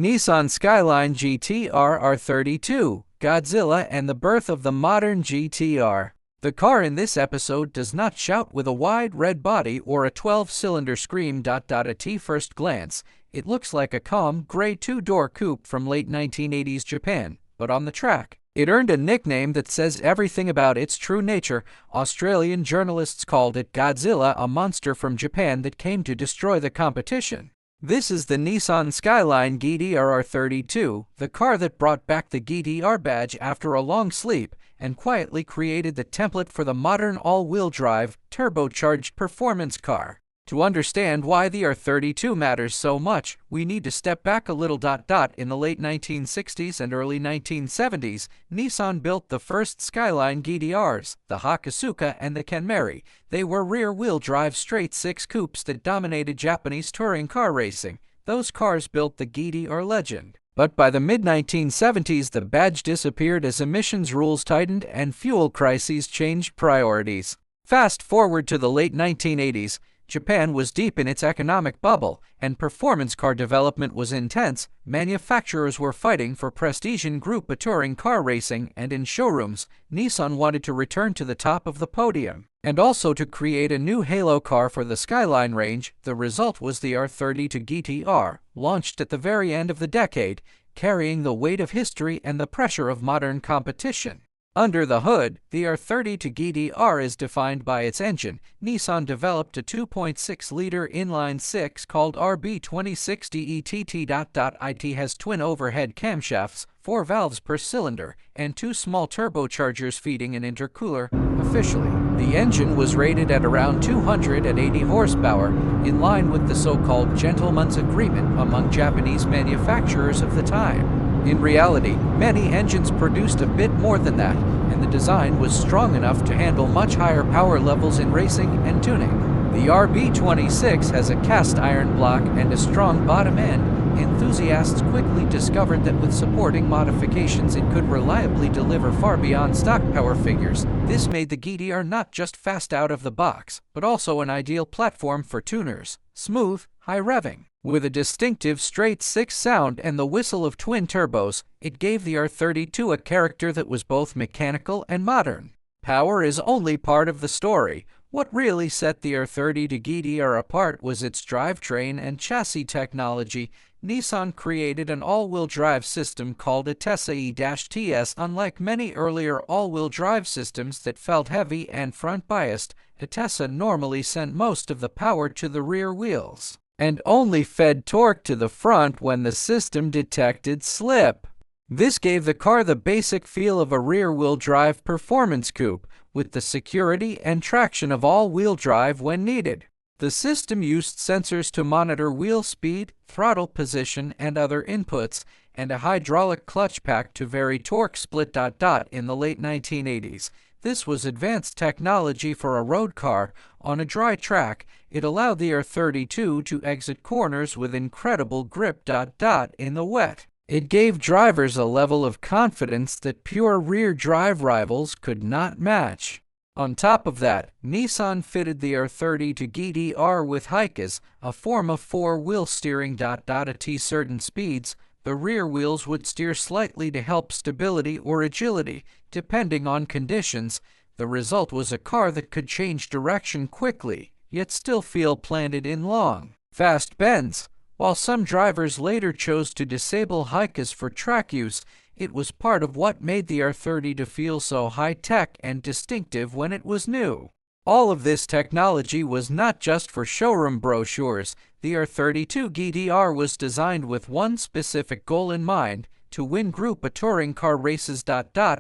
Nissan Skyline GT-R R32, Godzilla and the birth of the modern GT-R. The car in this episode does not shout with a wide red body or a 12-cylinder scream. At first glance, it looks like a calm, gray two-door coupe from late 1980s Japan, but on the track, it earned a nickname that says everything about its true nature. Australian journalists called it Godzilla, a monster from Japan that came to destroy the competition. This is the Nissan Skyline GT-R R32, the car that brought back the GT-R badge after a long sleep and quietly created the template for the modern all-wheel drive, turbocharged performance car. To understand why the R32 matters so much, we need to step back a little. In the late 1960s and early 1970s, Nissan built the first Skyline GT-Rs, the Hakosuka and the Kenmeri. They were rear-wheel drive straight-six coupes that dominated Japanese touring car racing. Those cars built the GT-R legend. But by the mid-1970s, the badge disappeared as emissions rules tightened and fuel crises changed priorities. Fast forward to the late 1980s, Japan was deep in its economic bubble, and performance car development was intense. Manufacturers were fighting for prestige in group touring car racing, and in showrooms, Nissan wanted to return to the top of the podium, and also to create a new halo car for the Skyline range. The result was the R32 GT-R, launched at the very end of the decade, carrying the weight of history and the pressure of modern competition. Under the hood, the R32 GT-R is defined by its engine. Nissan developed a 2.6-liter inline-six called RB2060 ETT. It has twin overhead camshafts, 4 valves per cylinder, and 2 small turbochargers feeding an intercooler. Officially, the engine was rated at around 280 horsepower, in line with the so-called gentleman's agreement among Japanese manufacturers of the time. In reality, many engines produced a bit more than that, and the design was strong enough to handle much higher power levels in racing and tuning. The RB26 has a cast iron block and a strong bottom end. Enthusiasts quickly discovered that with supporting modifications it could reliably deliver far beyond stock power figures. This made the GT-R not just fast out of the box, but also an ideal platform for tuners. Smooth, high revving. With a distinctive straight-six sound and the whistle of twin turbos, it gave the R32 a character that was both mechanical and modern. Power is only part of the story. What really set the R32 GT-R apart was its drivetrain and chassis technology. Nissan created an all-wheel drive system called ATTESSA E-TS. Unlike many earlier all-wheel drive systems that felt heavy and front-biased, ATTESSA normally sent most of the power to the rear wheels, and only fed torque to the front when the system detected slip. This gave the car the basic feel of a rear-wheel drive performance coupe, with the security and traction of all-wheel drive when needed. The system used sensors to monitor wheel speed, throttle position, and other inputs, and a hydraulic clutch pack to vary torque split. In the late 1980s, this was advanced technology for a road car. On a dry track, it allowed the R32 to exit corners with incredible grip. In the wet, it gave drivers a level of confidence that pure rear drive rivals could not match. On top of that, Nissan fitted the R32 GT-R with HICAS, a form of four-wheel steering. At certain speeds, the rear wheels would steer slightly to help stability or agility, depending on conditions. The result was a car that could change direction quickly, yet still feel planted in long, fast bends. While some drivers later chose to disable HICAS for track use, it was part of what made the R32 feel so high-tech and distinctive when it was new. All of this technology was not just for showroom brochures. The R32 GT-R was designed with one specific goal in mind: to win group touring car races.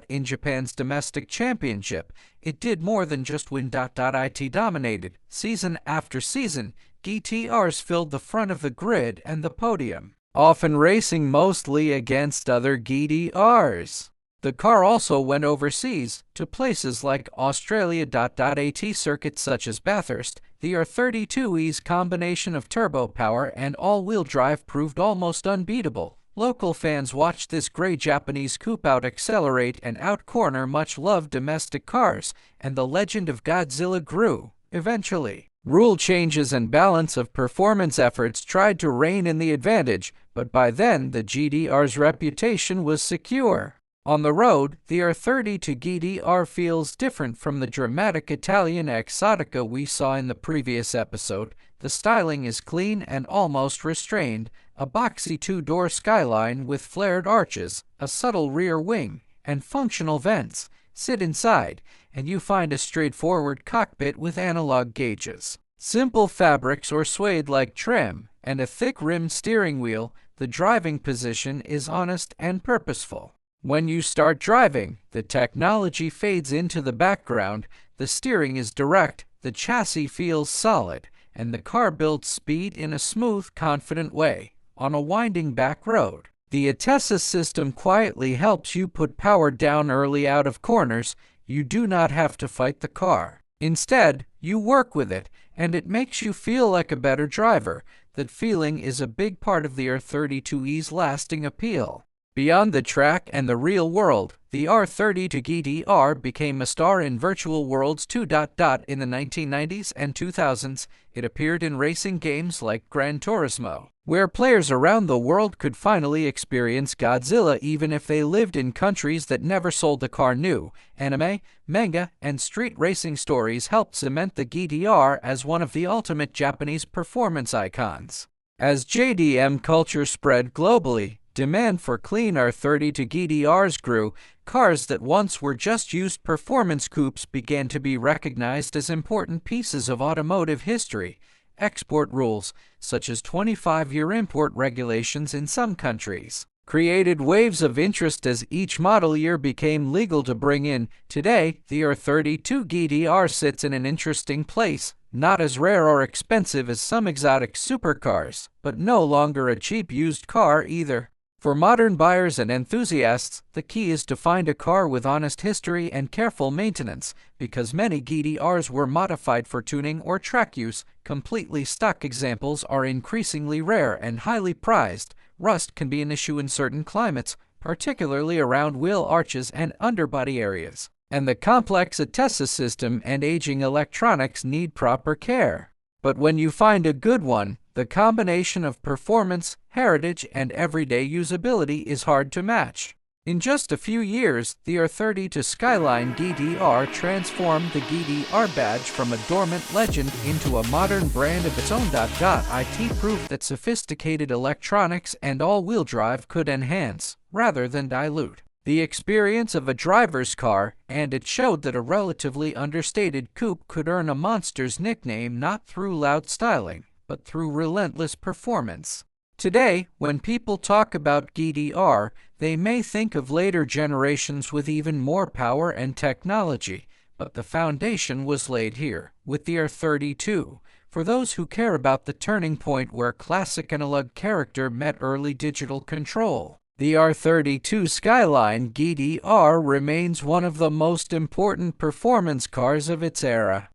In Japan's domestic championship, it did more than just win. It dominated. Season after season, GT-Rs filled the front of the grid and the podium, often racing mostly against other GT-Rs. The car also went overseas, to places like Australia. At circuits such as Bathurst, the R32E's combination of turbo power and all-wheel drive proved almost unbeatable. Local fans watched this gray Japanese coupe out-accelerate and out-corner much-loved domestic cars, and the legend of Godzilla grew. Eventually, rule changes and balance of performance efforts tried to rein in the advantage, but by then the GT-R's reputation was secure. On the road, the R32 GT-R feels different from the dramatic Italian exotica we saw in the previous episode. The styling is clean and almost restrained, a boxy two-door skyline with flared arches, a subtle rear wing, and functional vents. Sit inside, and you find a straightforward cockpit with analog gauges, simple fabrics or suede-like trim, and a thick-rimmed steering wheel. The driving position is honest and purposeful. When you start driving, the technology fades into the background, the steering is direct, the chassis feels solid, and the car builds speed in a smooth, confident way. On a winding back road, the ATTESSA system quietly helps you put power down early out of corners. You do not have to fight the car. Instead, you work with it, and it makes you feel like a better driver. That feeling is a big part of the R32E's lasting appeal. Beyond the track and the real world, the R32 GT-R became a star in virtual worlds too. In the 1990s and 2000s, it appeared in racing games like Gran Turismo, where players around the world could finally experience Godzilla even if they lived in countries that never sold the car new. Anime, manga, and street racing stories helped cement the GT-R as one of the ultimate Japanese performance icons. As JDM culture spread globally, demand for clean R32 GT-Rs grew. Cars that once were just used performance coupes began to be recognized as important pieces of automotive history. Export rules, such as 25-year import regulations in some countries, created waves of interest as each model year became legal to bring in. Today, the R32 GT-R sits in an interesting place, not as rare or expensive as some exotic supercars, but no longer a cheap used car either. For modern buyers and enthusiasts, the key is to find a car with honest history and careful maintenance. Because many GT-Rs were modified for tuning or track use, completely stock examples are increasingly rare and highly prized. Rust can be an issue in certain climates, particularly around wheel arches and underbody areas, and the complex ATTESSA system and aging electronics need proper care. But when you find a good one, the combination of performance, heritage, and everyday usability is hard to match. In just a few years, the R32 Skyline GT-R transformed the GT-R badge from a dormant legend into a modern brand of its own. It proved that sophisticated electronics and all-wheel drive could enhance, rather than dilute, the experience of a driver's car, and it showed that a relatively understated coupe could earn a monster's nickname not through loud styling, but through relentless performance. Today, when people talk about GT-R, they may think of later generations with even more power and technology, but the foundation was laid here, with the R32, for those who care about the turning point where classic analog character met early digital control. The R32 Skyline GT-R remains one of the most important performance cars of its era.